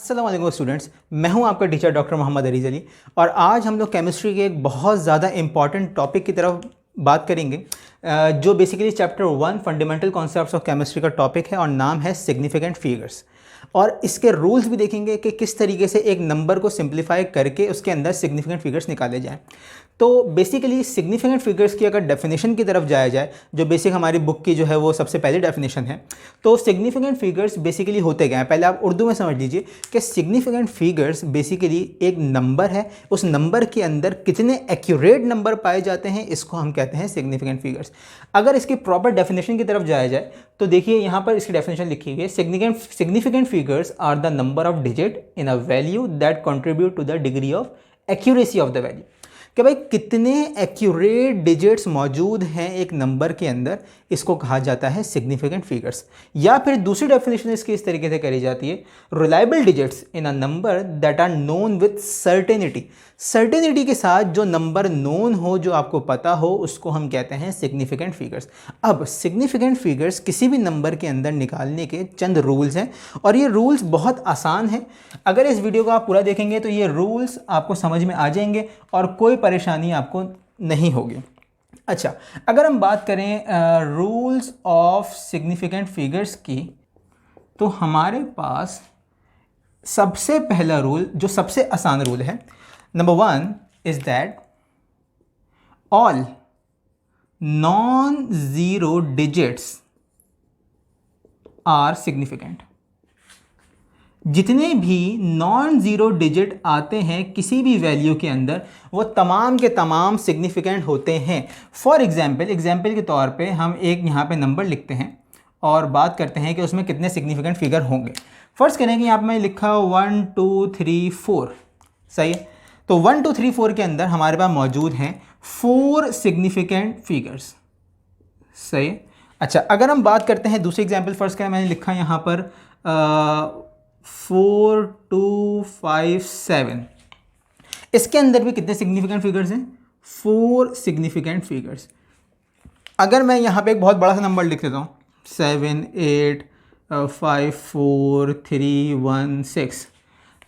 अस्सलाम वालेकुम स्टूडेंट्स, मैं हूं आपका टीचर डॉक्टर मोहम्मद अरीज़ अली और आज हम लोग केमिस्ट्री के एक बहुत ज़्यादा इंपॉर्टेंट टॉपिक की तरफ बात करेंगे जो basically chapter 1 fundamental concepts of chemistry का टॉपिक है और नाम है सिग्निफिकेंट फिगर्स। और इसके रूल्स भी देखेंगे कि किस तरीके से एक नंबर को सिंप्लीफाई करके उसके अंदर सिग्निफिकेंट फिगर्स निकाले जाएँ। तो बेसिकली सिग्निफिकेंट फिगर्स की अगर डेफिनेशन की तरफ जाया जाए, जो बेसिक हमारी बुक की जो है वो सबसे पहली डेफिनेशन है, तो सिग्निफिकेंट फिगर्स बेसिकली होते क्या हैं। पहले आप उर्दू में समझ लीजिए कि सिग्निफिकेंट फिगर्स बेसिकली एक नंबर है, उस नंबर के अंदर कितने एक्यूरेट नंबर पाए जाते हैं, इसको हम कहते हैं सिग्निफिकेंट फिगर्स। अगर इसकी प्रॉपर डेफिनेशन की तरफ जाया जाए तो देखिए यहाँ पर इसकी डेफिनेशन लिखी हुई है, significant figures are the number of digit in a value that contribute to the degree of accuracy of the value. कि भाई कितने एक्यूरेट डिजिट्स मौजूद हैं एक नंबर के अंदर, इसको कहा जाता है सिग्निफिकेंट फिगर्स। या फिर दूसरी डेफिनेशन इसकी इस तरीके से करी जाती है, reliable digits in a number that are known with certainty. Certainty के साथ जो नंबर नोन हो, जो आपको पता हो, उसको हम कहते हैं सिग्निफिकेंट फिगर्स। अब सिग्निफिकेंट फिगर्स किसी भी नंबर के अंदर निकालने के चंद रूल्स हैं और ये रूल्स बहुत आसान हैं। अगर इस वीडियो को आप पूरा देखेंगे तो ये रूल्स आपको समझ में आ जाएंगे और कोई परेशानी आपको नहीं होगी। अच्छा, अगर हम बात करें रूल्स ऑफ सिग्निफिकेंट फिगर्स की, तो हमारे पास सबसे पहला रूल, जो सबसे आसान रूल है, number 1 is that all non zero digits are significant. जितने भी नॉन ज़ीरो डिजिट आते हैं किसी भी वैल्यू के अंदर, वो तमाम के तमाम सिग्निफिकेंट होते हैं। फॉर एग्जाम्पल के तौर पे हम एक यहाँ पे नंबर लिखते हैं और बात करते हैं कि उसमें कितने सिग्निफिकेंट फिगर होंगे। फर्स्ट करें कि यहाँ पे मैं लिखा 1 2 3 4, सही है। तो 1 2 3 4 के अंदर हमारे पास मौजूद हैं 4 सिग्निफिकेंट फिगर्स, सही है। अच्छा, अगर हम बात करते हैं दूसरे एग्जाम्पल, फर्स्ट करें मैंने लिखा यहाँ पर 4 2 5 7, इसके अंदर भी कितने सिग्निफिकेंट फिगर्स हैं? 4 सिग्निफिकेंट फिगर्स। अगर मैं यहाँ पे एक बहुत बड़ा सा नंबर लिख देता हूँ 7 8 5 4 3 1 6,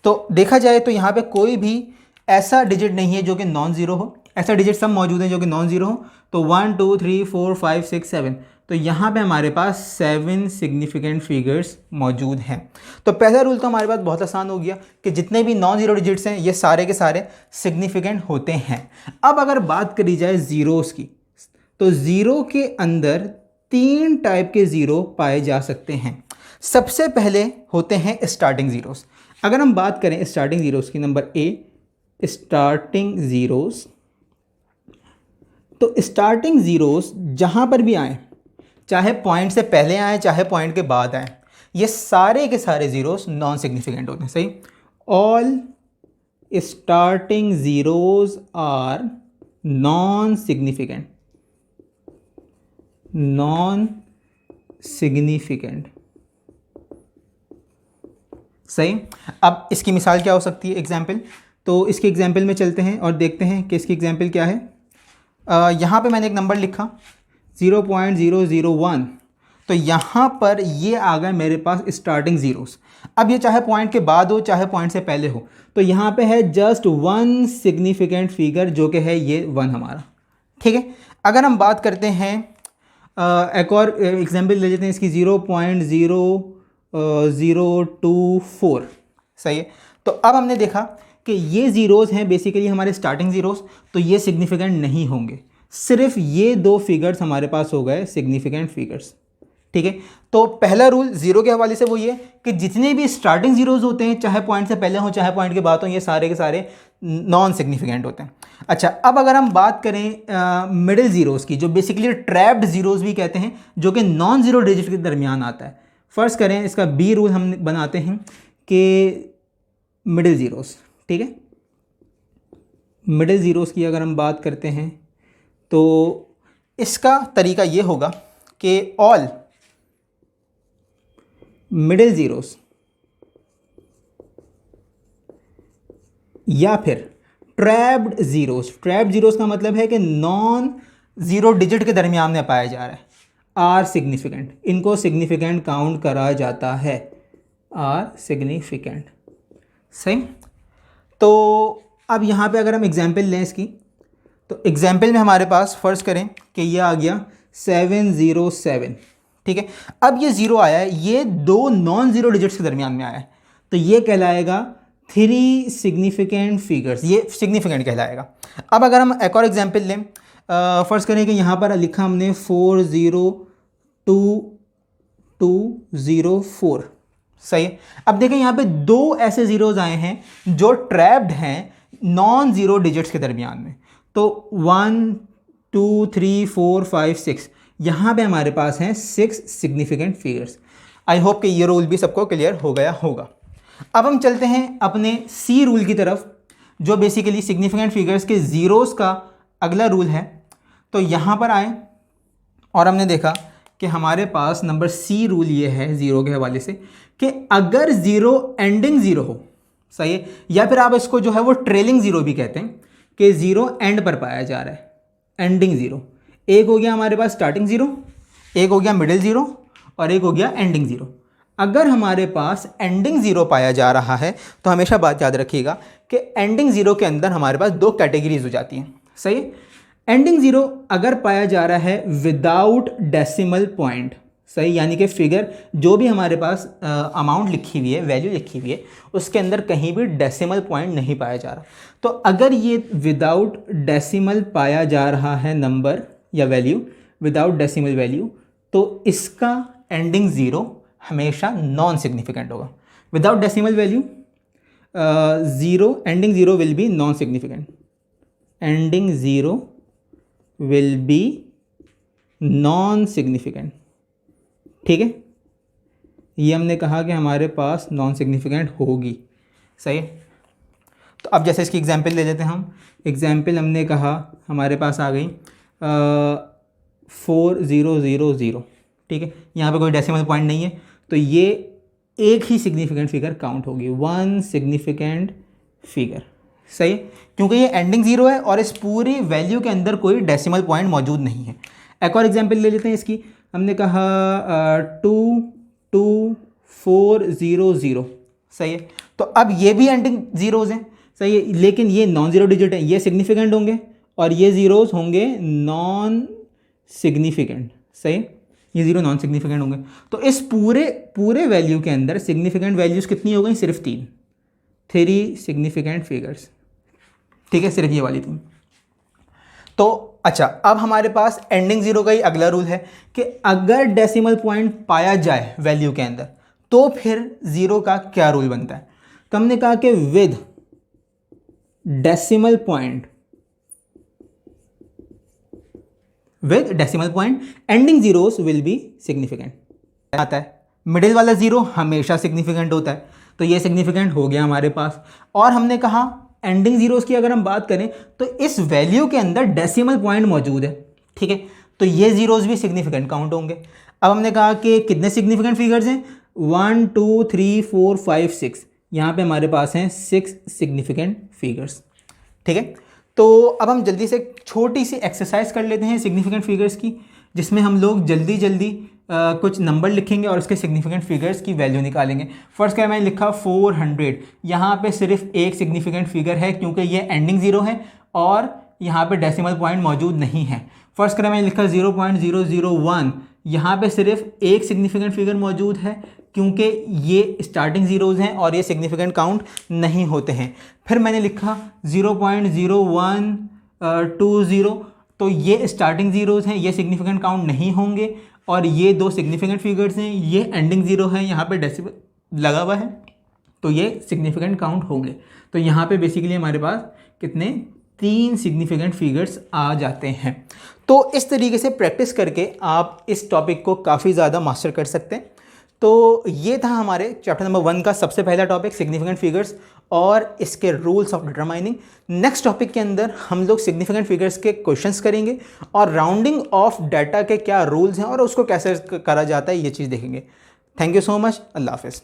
तो देखा जाए तो यहाँ पे कोई भी ऐसा डिजिट नहीं है जो कि नॉन ज़ीरो हो। ऐसा डिजिट सब मौजूद हैं जो कि नॉन ज़ीरो हो। तो 1 2 3 4 5 6 7, तो यहाँ पे हमारे पास 7 सिग्निफिकेंट फिगर्स मौजूद हैं। तो पहला रूल तो हमारे पास बहुत आसान हो गया कि जितने भी नॉन ज़ीरो डिजिट्स हैं ये सारे के सारे सिग्निफिकेंट होते हैं। अब अगर बात करी जाए ज़ीरोज़ की, तो ज़ीरो के अंदर 3 टाइप के ज़ीरो पाए जा सकते हैं। सबसे पहले होते हैं स्टार्टिंग ज़ीरोज़। अगर हम बात करें स्टार्टिंग ज़ीरोज़ की, नंबर ए स्टार्टिंग ज़ीरोज़, तो स्टार्टिंग ज़ीरोज़ जहाँ पर भी आए, चाहे पॉइंट से पहले आए चाहे पॉइंट के बाद आए, ये सारे के सारे ज़ीरोज़ नॉन सिग्निफिकेंट होते हैं, सही। All starting zeros are non significant, non significant, सही। अब इसकी मिसाल क्या हो सकती है? एग्जाम्पल, तो इसके एग्जाम्पल में चलते हैं और देखते हैं कि इसकी एग्जाम्पल क्या है। यहाँ पे मैंने एक नंबर लिखा 0.001, तो यहाँ पर ये आ गए मेरे पास स्टार्टिंग ज़ीरोज़। अब ये चाहे पॉइंट के बाद हो चाहे पॉइंट से पहले हो, तो यहाँ पे है जस्ट 1 सिग्निफिकेंट फिगर जो कि है ये 1 हमारा, ठीक है। अगर हम बात करते हैं एक और एग्जाम्पल ले लेते हैं इसकी 0.0024, सही है। तो अब हमने देखा कि ये ज़ीरोज़ हैं बेसिकली हमारे स्टार्टिंग ज़ीरोज़, तो ये सिग्निफिकेंट नहीं होंगे। सिर्फ ये 2 फिगर्स हमारे पास हो गए सिग्निफिकेंट फिगर्स, ठीक है। तो पहला रूल ज़ीरो के हवाले से वो ये कि जितने भी स्टार्टिंग ज़ीरोज़ होते हैं, चाहे पॉइंट से पहले हो चाहे पॉइंट के बाद हो, ये सारे के सारे नॉन सिग्निफिकेंट होते हैं। अच्छा, अब अगर हम बात करें मिडिल ज़ीरोज़ की, जो बेसिकली ट्रैप्ड ज़ीरोज़ भी कहते हैं, जो कि नॉन ज़ीरो डिजिट के दरमियान आता है। फर्स्ट करें इसका बी रूल हम बनाते हैं कि मिडिल ज़ीरोज़, ठीक है। मिडिल ज़ीरोज़ की अगर हम बात करते हैं तो इसका तरीका ये होगा कि ऑल मिडिल ज़ीरोज़ या फिर ट्रैप्ड ज़ीरोज़, ट्रैप्ड ज़ीरोज़ का मतलब है कि नॉन ज़ीरो डिजिट के दरमियान में पाया जा रहा है, आर सिग्निफिकेंट, इनको सिग्निफिकेंट काउंट करा जाता है, आर सिग्निफिकेंट, सही। तो अब यहाँ पे अगर हम एग्जाम्पल लें इसकी, तो एग्जाम्पल में हमारे पास फ़र्ज़ करें कि ये आ गया 707, ठीक है। अब ये ज़ीरो आया है, ये दो नॉन ज़ीरो डिजिट्स के दरमियान में आया है, तो ये कहलाएगा 3 सिग्निफिकेंट फिगर्स, ये सिग्निफिकेंट कहलाएगा। अब अगर हम एक और एग्जाम्पल लें, फ़र्ज़ करें कि यहाँ पर लिखा हमने 402204, सही है। अब देखें यहाँ पे दो ऐसे ज़ीरोज़ आए हैं जो ट्रैप्ड हैं नॉन ज़ीरो डिजिट्स के दरमियान में, तो 1 2 3 4 5 6, यहाँ पे हमारे पास हैं 6 सिग्निफिकेंट फिगर्स। आई होप कि ये रूल भी सबको क्लियर हो गया होगा। अब हम चलते हैं अपने सी रूल की तरफ, जो बेसिकली सिग्निफिकेंट फिगर्स के ज़ीरोज़ का अगला रूल है। तो यहाँ पर आए और हमने देखा कि हमारे पास नंबर सी रूल ये है ज़ीरो के हवाले से कि अगर ज़ीरो एंडिंग ज़ीरो हो, सही है, या फिर आप इसको जो है वो ट्रेलिंग ज़ीरो भी कहते हैं कि ज़ीरो एंड पर पाया जा रहा है, एंडिंग ज़ीरो। एक हो गया हमारे पास स्टार्टिंग ज़ीरो, एक हो गया मिडिल ज़ीरो और एक हो गया एंडिंग ज़ीरो। अगर हमारे पास एंडिंग ज़ीरो पाया जा रहा है तो हमेशा बात याद रखिएगा कि एंडिंग ज़ीरो के अंदर हमारे पास दो कैटेगरीज हो जाती हैं, सही है। एंडिंग ज़ीरो अगर पाया जा रहा है विदाउट डेसिमल पॉइंट, सही, यानी कि फिगर जो भी हमारे पास अमाउंट लिखी हुई है, वैल्यू लिखी हुई है, उसके अंदर कहीं भी डेसिमल पॉइंट नहीं पाया जा रहा, तो अगर ये विदाउट डेसिमल पाया जा रहा है नंबर या वैल्यू, विदाउट डेसिमल वैल्यू, तो इसका एंडिंग ज़ीरो हमेशा नॉन सिग्निफिकेंट होगा। Without decimal value zero, ending zero will be non significant, ending zero will be non significant, ठीक है। ये हमने कहा कि हमारे पास नॉन सिग्निफिकेंट होगी, सही है। तो अब जैसे इसकी एग्जांपल ले लेते हैं हम। एग्जांपल हमने कहा हमारे पास आ गई 4000, ठीक है। यहाँ पे कोई डेसिमल पॉइंट नहीं है, तो ये एक ही सिग्निफिकेंट फिगर काउंट होगी, 1 सिग्निफिकेंट फिगर, सही है, क्योंकि ये एंडिंग ज़ीरो है और इस पूरी वैल्यू के अंदर कोई डेसिमल पॉइंट मौजूद नहीं है। एक और एग्जांपल ले लेते हैं इसकी। हमने कहा 22400, सही है। तो अब ये भी एंडिंग ज़ीरोज़ हैं, सही है, लेकिन ये नॉन ज़ीरो डिजिट है, ये सिग्निफिकेंट होंगे और ये ज़ीरोज़ होंगे नॉन सिग्निफिकेंट, सही, ये ज़ीरो नॉन सिग्निफिकेंट होंगे। तो इस पूरे वैल्यू के अंदर सिग्निफिकेंट वैल्यूज़ कितनी हो गई? सिर्फ 3 सिग्निफिकेंट फिगर्स, ठीक है, सिर्फ ये वाली 3। तो अच्छा, अब हमारे पास एंडिंग ज़ीरो का ही अगला रूल है कि अगर डेसिमल पॉइंट पाया जाए वैल्यू के अंदर तो फिर ज़ीरो का क्या रूल बनता है। तो हमने कहा कि with decimal point ending zeros will be significant आता है। मिडिल वाला ज़ीरो हमेशा सिग्निफिकेंट होता है, तो ये सिग्निफिकेंट हो गया हमारे पास। और हमने कहा एंडिंग ज़ीरोज़ की अगर हम बात करें तो इस वैल्यू के अंदर डेसिमल पॉइंट मौजूद है, ठीक है, तो ये ज़ीरोज़ भी सिग्निफिकेंट काउंट होंगे। अब हमने कहा कि कितने सिग्निफिकेंट फिगर्स हैं? 1 2 3 4 5 6, यहाँ पे हमारे पास हैं 6 सिग्निफिकेंट फिगर्स, ठीक है। तो अब हम जल्दी से छोटी सी एक्सरसाइज कर लेते हैं सिग्निफिकेंट फिगर्स की, जिसमें हम लोग जल्दी कुछ नंबर लिखेंगे और उसके सिग्निफिकेंट फिगर्स की वैल्यू निकालेंगे। फर्स्ट क्या मैंने लिखा 400, यहाँ पे सिर्फ एक सिग्निफिकेंट फिगर है क्योंकि ये एंडिंग ज़ीरो है और यहाँ पे डेसिमल पॉइंट मौजूद नहीं है। फर्स्ट क्या मैंने लिखा 0.001, यहाँ पे सिर्फ एक सिग्निफिकेंट फिगर मौजूद है क्योंकि ये स्टार्टिंग ज़ीरोज़ हैं और ये सिग्निफिकेंट काउंट नहीं होते हैं। फिर मैंने लिखा 0.0120, तो ये स्टार्टिंग ज़ीरोज़ हैं, ये सिग्निफिकेंट काउंट नहीं होंगे। और ये दो सिग्निफिकेंट फिगर्स हैं, ये एंडिंग ज़ीरो है, यहाँ पे डेसिमल लगा हुआ है, तो ये सिग्निफिकेंट काउंट होंगे। तो यहाँ पे बेसिकली हमारे पास कितने 3 सिग्निफिकेंट फिगर्स आ जाते हैं। तो इस तरीके से प्रैक्टिस करके आप इस टॉपिक को काफ़ी ज़्यादा मास्टर कर सकते हैं। तो ये था हमारे चैप्टर नंबर 1 का सबसे पहला टॉपिक, सिग्निफिकेंट फिगर्स और इसके rules of determining. Next topic के अंदर हम लोग सिग्निफिकेंट फिगर्स के क्वेश्चंस करेंगे और राउंडिंग ऑफ डाटा के क्या रूल्स हैं और उसको कैसे करा जाता है, ये चीज़ देखेंगे। Thank you so much. अल्लाह हाफ़िज़।